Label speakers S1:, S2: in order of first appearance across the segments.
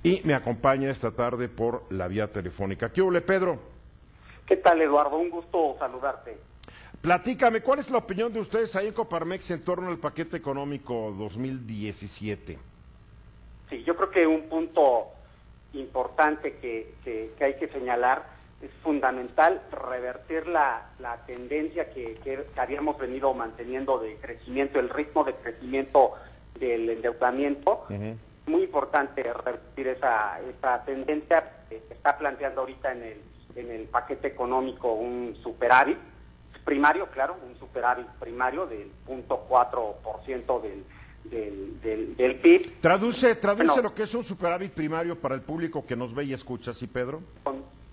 S1: y me acompaña esta tarde por la vía telefónica. ¿Qué hubo, Pedro?
S2: ¿Qué tal, Eduardo? Un gusto saludarte.
S1: Platícame, ¿cuál es la opinión de ustedes ahí en Coparmex en torno al paquete económico 2017?
S2: Sí, yo creo que un punto importante que hay que señalar es fundamental revertir la tendencia que habíamos venido manteniendo de crecimiento, el ritmo de crecimiento del endeudamiento. Muy importante revertir esa tendencia. Se está planteando ahorita en el paquete económico un superávit primario, claro, un superávit primario del 0.4% del PIB.
S1: Traduce lo que es un superávit primario para el público que nos ve y escucha, ¿sí, Pedro?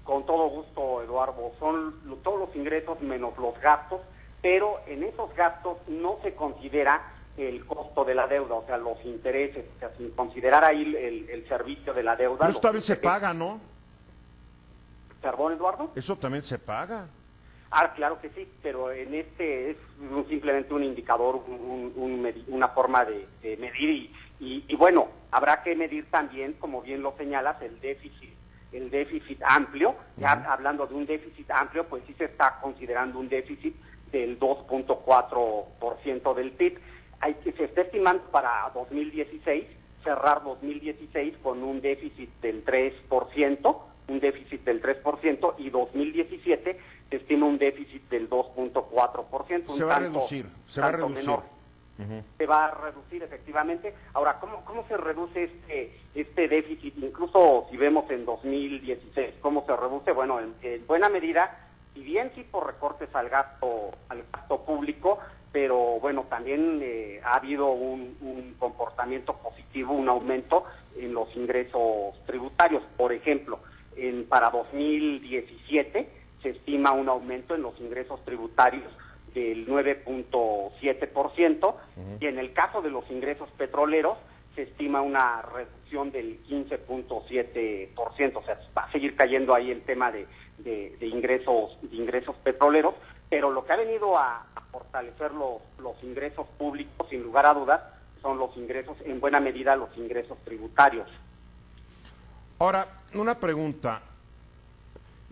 S2: Con todo gusto, Eduardo. Son todos los ingresos menos los gastos, pero en esos gastos no se considera el costo de la deuda, o sea, los intereses, o sea, sin considerar ahí el servicio de la deuda.
S1: Pero eso también se paga, ¿no?
S2: ¿Perdón, Eduardo?
S1: Eso también se paga.
S2: Ah, claro que sí, pero en este es simplemente un indicador, una forma de medir y bueno, habrá que medir también, como bien lo señalas, el déficit amplio. Ya hablando de un déficit amplio, pues sí se está considerando un déficit del 2.4% del PIB. Se está estimando para 2016, cerrar 2016 con un déficit del 3%, y 2017 se estima un déficit del 2.4%.
S1: Se va a reducir.
S2: Menor. Se va a reducir efectivamente. Ahora, ¿cómo se reduce este déficit? Incluso si vemos en 2016, ¿cómo se reduce? Bueno, en buena medida, si bien sí por recortes al gasto público, pero bueno, también ha habido un comportamiento positivo, un aumento en los ingresos tributarios. Por ejemplo, para 2017 se estima un aumento en los ingresos tributarios del 9.7%, y en el caso de los ingresos petroleros se estima una reducción del 15.7%, o sea, va a seguir cayendo ahí el tema de ingresos petroleros, pero lo que ha venido a fortalecer los ingresos públicos, sin lugar a dudas, son los ingresos, en buena medida, los ingresos tributarios.
S1: Ahora, una pregunta.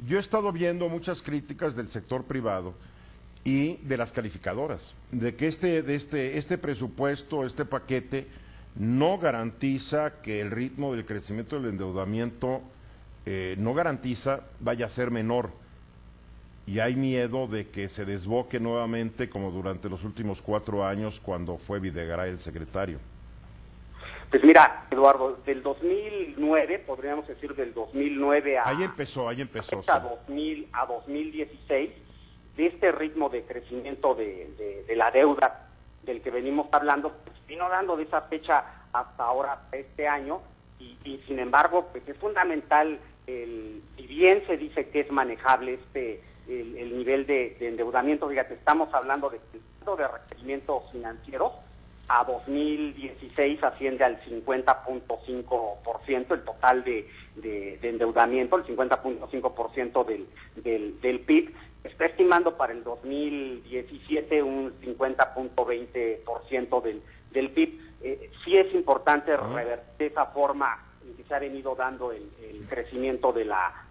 S1: Yo he estado viendo muchas críticas del sector privado y de las calificadoras, de que este presupuesto, este paquete, no garantiza que el ritmo del crecimiento del endeudamiento vaya a ser menor. Y hay miedo de que se desboque nuevamente como durante los últimos 4 años cuando fue Videgaray el secretario.
S2: Pues mira, Eduardo, del 2009, podríamos decir del 2009
S1: Ahí empezó.
S2: a
S1: Sí.
S2: 2016, de este ritmo de crecimiento de la deuda del que venimos hablando, pues vino dando de esa fecha hasta ahora, este año, y sin embargo, pues es fundamental, si bien se dice que es manejable el nivel de endeudamiento, fíjate, estamos hablando de requerimientos financieros. A 2016 asciende al 50.5% el total de endeudamiento, el 50.5% del PIB. Está estimando para el 2017 un 50.20% del PIB. Sí es importante revertir esa forma en que se ha venido dando el crecimiento de la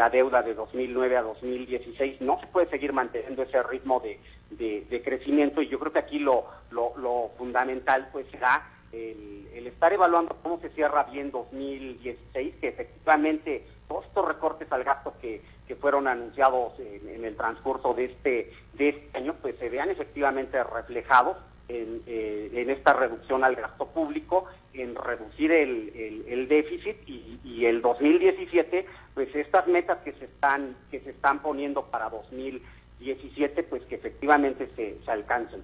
S2: deuda de 2009 a 2016. No se puede seguir manteniendo ese ritmo de crecimiento, y yo creo que aquí lo fundamental pues será el estar evaluando cómo se cierra bien 2016, que efectivamente todos estos recortes al gasto que fueron anunciados en el transcurso de este año pues se vean efectivamente reflejados en esta reducción al gasto público, en reducir el déficit, y el 2017 pues estas metas que se están poniendo para 2017 pues que efectivamente se alcancen.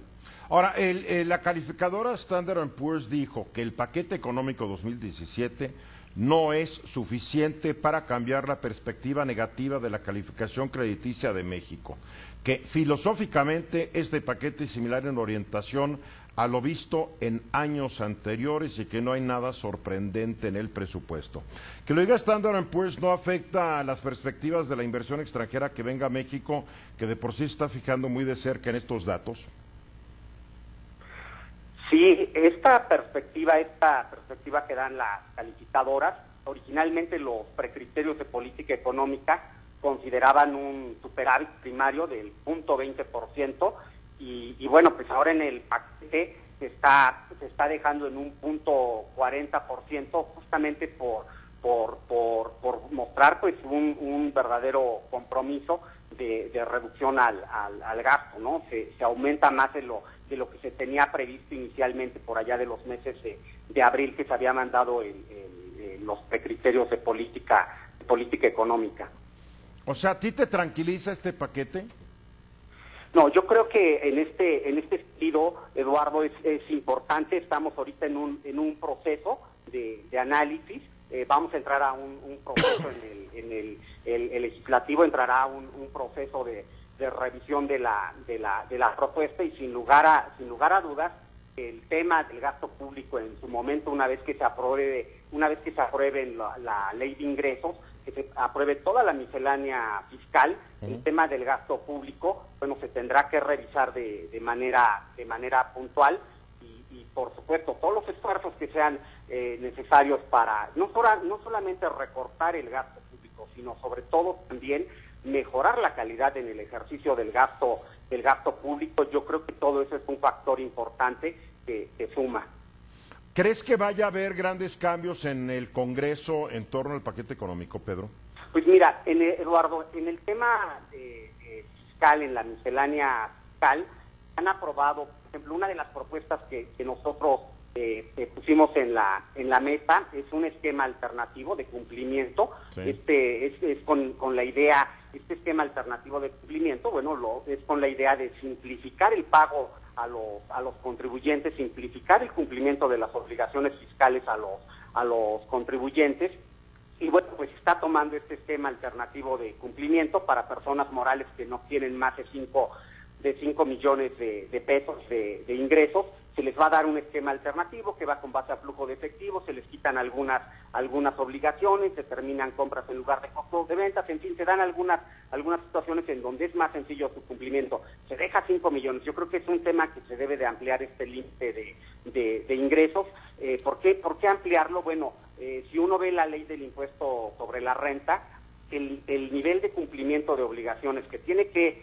S1: Ahora, la calificadora Standard & Poor's dijo que el paquete económico 2017 no es suficiente para cambiar la perspectiva negativa de la calificación crediticia de México, que filosóficamente este paquete es similar en orientación a lo visto en años anteriores y que no hay nada sorprendente en el presupuesto. Que lo diga Standard & Poor's no afecta a las perspectivas de la inversión extranjera que venga a México, que de por sí está fijando muy de cerca en estos datos.
S2: Sí, esta perspectiva que dan las calificadoras, originalmente los precriterios de política económica consideraban un superávit primario del 0.20%, y bueno, pues ahora en el paquete se está dejando en un 0.40%, justamente por mostrar pues un verdadero compromiso de reducción al gasto, ¿no? Se aumenta más de lo que se tenía previsto inicialmente por allá de los meses de abril, que se había mandado los precriterios de política económica.
S1: O sea, ¿a ti te tranquiliza este paquete?
S2: No, yo creo que en este sentido, Eduardo, es importante. Estamos ahorita en un proceso de análisis. Vamos a entrar a un proceso el legislativo entrará a un proceso de revisión de la propuesta, y sin lugar a dudas el tema del gasto público en su momento, una vez que se apruebe la ley de ingresos, que se apruebe toda la miscelánea fiscal, el tema del gasto público, bueno, se tendrá que revisar de manera puntual, y por supuesto todos los esfuerzos que sean necesarios para no solamente recortar el gasto público, sino sobre todo también mejorar la calidad en el ejercicio del gasto público. Yo creo que todo eso es un factor importante que suma.
S1: ¿Crees que vaya a haber grandes cambios en el Congreso en torno al paquete económico, Pedro?
S2: Pues mira, Eduardo, en el tema fiscal, en la miscelánea fiscal, han aprobado, por ejemplo, una de las propuestas que nosotros pusimos en la mesa es un esquema alternativo de cumplimiento. Sí. Es con la idea, este esquema alternativo de cumplimiento, bueno, es con la idea de simplificar el pago a los contribuyentes, simplificar el cumplimiento de las obligaciones fiscales a los contribuyentes. Y bueno, pues está tomando este esquema alternativo de cumplimiento para personas morales que no tienen más de 5 millones de pesos de ingresos. Se les va a dar un esquema alternativo que va con base a flujo de efectivo, se les quitan algunas obligaciones, se terminan compras en lugar de costos de ventas, en fin, se dan algunas situaciones en donde es más sencillo su cumplimiento. Se deja 5 millones. Yo creo que es un tema que se debe de ampliar, este límite de ingresos. ¿Por qué ampliarlo? Bueno, si uno ve la ley del impuesto sobre la renta, el nivel de cumplimiento de obligaciones que tiene que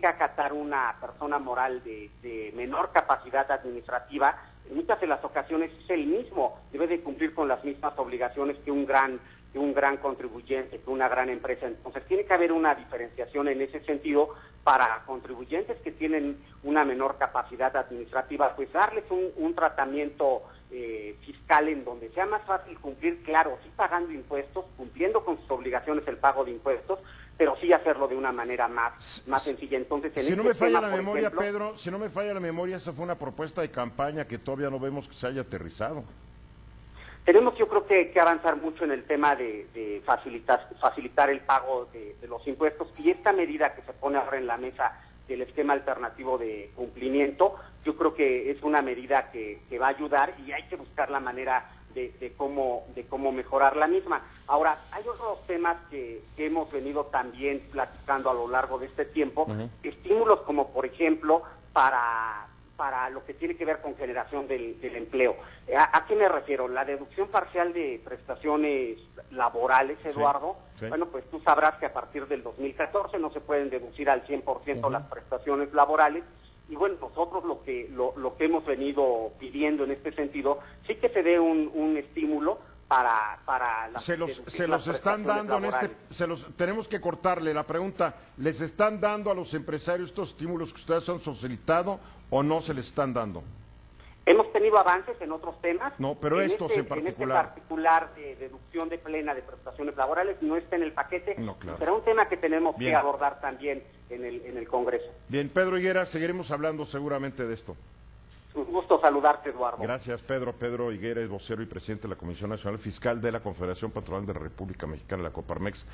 S2: acatar una persona moral de menor capacidad administrativa, en muchas de las ocasiones es el mismo, debe de cumplir con las mismas obligaciones que un gran contribuyente, que una gran empresa. Entonces tiene que haber una diferenciación en ese sentido para contribuyentes que tienen una menor capacidad administrativa, pues darles un tratamiento fiscal en donde sea más fácil cumplir, claro, sí pagando impuestos, cumpliendo con sus obligaciones el pago de impuestos, pero sí hacerlo de una manera más sencilla. Entonces,
S1: si no me falla la memoria, Pedro, si no me falla la memoria, esa fue una propuesta de campaña que todavía no vemos que se haya aterrizado.
S2: Tenemos, yo creo que avanzar mucho en el tema de facilitar el pago de los impuestos, y esta medida que se pone ahora en la mesa del esquema alternativo de cumplimiento, yo creo que es una medida que va a ayudar, y hay que buscar la manera de cómo mejorar la misma. Ahora, hay otros temas que hemos venido también platicando a lo largo de este tiempo, estímulos como, por ejemplo, para lo que tiene que ver con generación del empleo. ¿A qué me refiero? La deducción parcial de prestaciones laborales, Eduardo. Sí. Bueno, pues tú sabrás que a partir del 2014 no se pueden deducir al 100% las prestaciones laborales. Y bueno, nosotros lo que hemos venido pidiendo en este sentido, sí que se dé un estímulo para las
S1: se los están dando laborales. Tenemos que cortarle la pregunta. ¿Les están dando a los empresarios estos estímulos que ustedes han solicitado o no se les están dando?
S2: Hemos tenido avances en otros temas.
S1: No, pero estos en particular.
S2: En este particular de deducción de plena de prestaciones laborales no está en el paquete.
S1: No, claro.
S2: Será un tema que tenemos que abordar también en el Congreso.
S1: Bien, Pedro Higuera, seguiremos hablando seguramente de esto.
S2: Un gusto saludarte, Eduardo.
S1: Gracias, Pedro. Pedro Higuera es vocero y presidente de la Comisión Nacional Fiscal de la Confederación Patronal de la República Mexicana, la Coparmex.